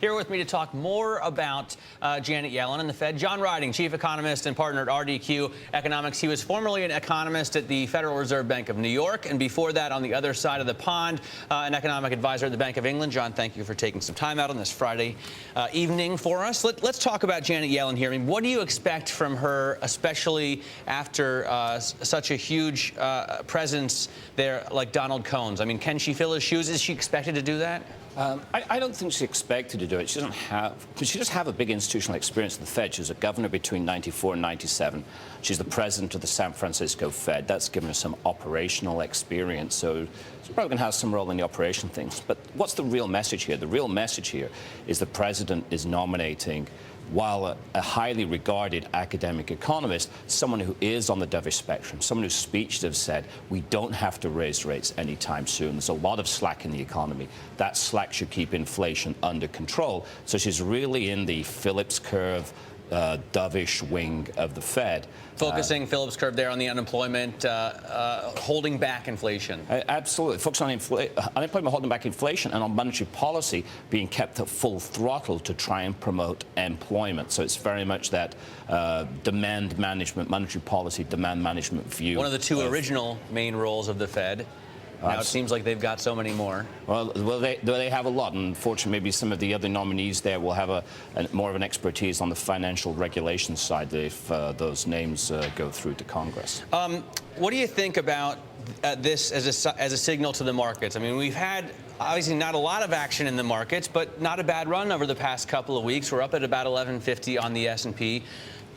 Here with me to talk more about Janet Yellen and the Fed, John Ryding, chief economist and partner at RDQ Economics. He was formerly an economist at the Federal Reserve Bank of New York, and before that, on the other side of the pond, an economic advisor at the Bank of England. John, thank you for taking some time out on this Friday evening for us. Let's talk about Janet Yellen here. I mean, what do you expect from her, especially after such a huge presence there like Donald Cohn's? I mean, can she fill his shoes? Is she expected to do that? I don't think she's expected to do it. She does have a big institutional experience in the Fed. She was a governor between 94 and 97. She's the president of the San Francisco Fed. That's given her some operational experience. So she's probably going to have some role in the operation things. But what's the real message here? The real message here is the president is nominating, while a highly regarded academic economist, someone who is on the dovish spectrum, someone whose speeches have said, we don't have to raise rates anytime soon. There's a lot of slack in the economy. That slack should keep inflation under control. So she's really in the Phillips curve, dovish wing of the Fed. Focusing Phillips curve there on the unemployment, holding back inflation. Absolutely. Focus on unemployment, holding back inflation, and on monetary policy being kept at full throttle to try and promote employment. So it's very much that demand management, monetary policy, demand management view. One of the two original main roles of the Fed. Now it seems like they've got so many more. Well, they have a lot. And unfortunately, maybe some of the other nominees there will have more of an expertise on the financial regulation side if those names go through to Congress. What do you think about this as a signal to the markets? I mean, we've had obviously not a lot of action in the markets, but not a bad run over the past couple of weeks. We're up at about 1150 on the S&P.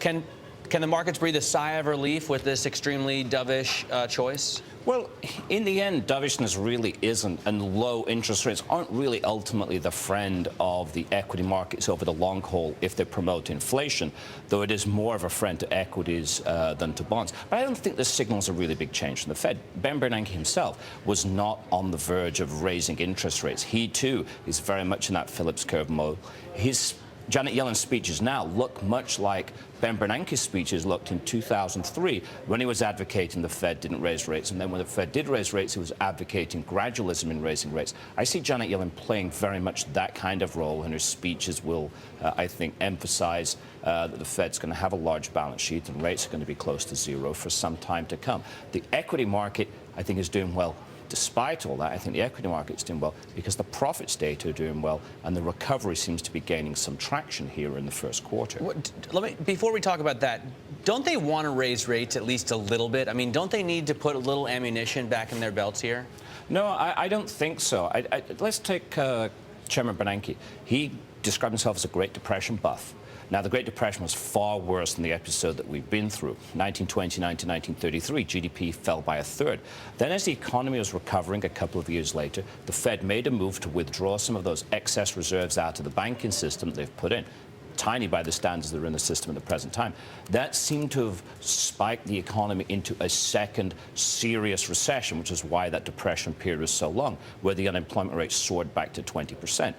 Can the markets breathe a sigh of relief with this extremely dovish choice? Well, in the end, dovishness really isn't, and low interest rates aren't really ultimately the friend of the equity markets over the long haul if they promote inflation, though it is more of a friend to equities than to bonds. But I don't think this signals a really big change from the Fed. Ben Bernanke himself was not on the verge of raising interest rates. He, too, is very much in that Phillips curve mode. Janet Yellen's speeches now look much like Ben Bernanke's speeches looked in 2003 when he was advocating the Fed didn't raise rates. And then when the Fed did raise rates, he was advocating gradualism in raising rates. I see Janet Yellen playing very much that kind of role, and her speeches will, I think, emphasize that the Fed's going to have a large balance sheet and rates are going to be close to zero for some time to come. The equity market, I think, is doing well. Despite all that, I think the equity market's doing well because the profits data are doing well, and the recovery seems to be gaining some traction here in the first quarter. Before we talk about that, don't they want to raise rates at least a little bit? I mean, don't they need to put a little ammunition back in their belts here? No, I don't think so. Let's take Chairman Bernanke. He described himself as a Great Depression buff. Now, the Great Depression was far worse than the episode that we've been through. 1929 to 1933, GDP fell by a third. Then, as the economy was recovering a couple of years later, the Fed made a move to withdraw some of those excess reserves out of the banking system they've put in. Tiny by the standards that are in the system at the present time. That seemed to have spiked the economy into a second serious recession, which is why that depression period was so long, where the unemployment rate soared back to 20%.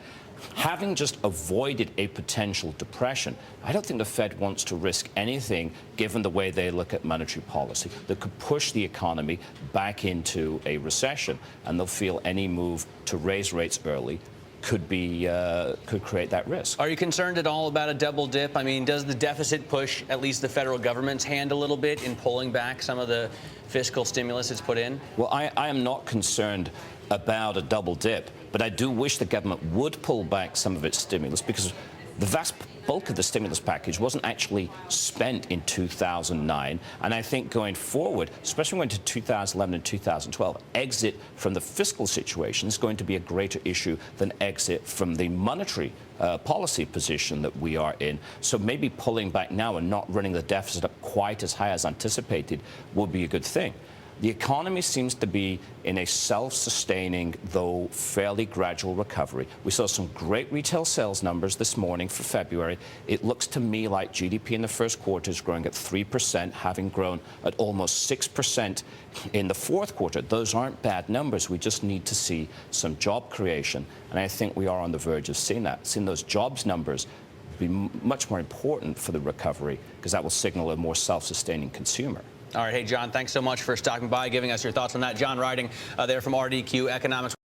Having just avoided a potential depression, I don't think the Fed wants to risk anything, given the way they look at monetary policy, that could push the economy back into a recession, and they'll feel any move to raise rates early could create that risk. Are you concerned at all about a double dip? I mean, does the deficit push at least the federal government's hand a little bit in pulling back some of the fiscal stimulus it's put in? Well, I am not concerned about a double dip, but I do wish the government would pull back some of its stimulus, because the vast bulk of the stimulus package wasn't actually spent in 2009. And I think going forward, especially when to 2011 and 2012, exit from the fiscal situation is going to be a greater issue than exit from the monetary policy position that we are in. So maybe pulling back now and not running the deficit up quite as high as anticipated would be a good thing. The economy seems to be in a self-sustaining, though fairly gradual recovery. We saw some great retail sales numbers this morning for February. It looks to me like GDP in the first quarter is growing at 3%, having grown at almost 6% in the fourth quarter. Those aren't bad numbers. We just need to see some job creation. And I think we are on the verge of seeing that. Seeing those jobs numbers be much more important for the recovery, because that will signal a more self-sustaining consumer. All right. Hey, John, thanks so much for stopping by, giving us your thoughts on that. John Ryding there from RDQ Economics.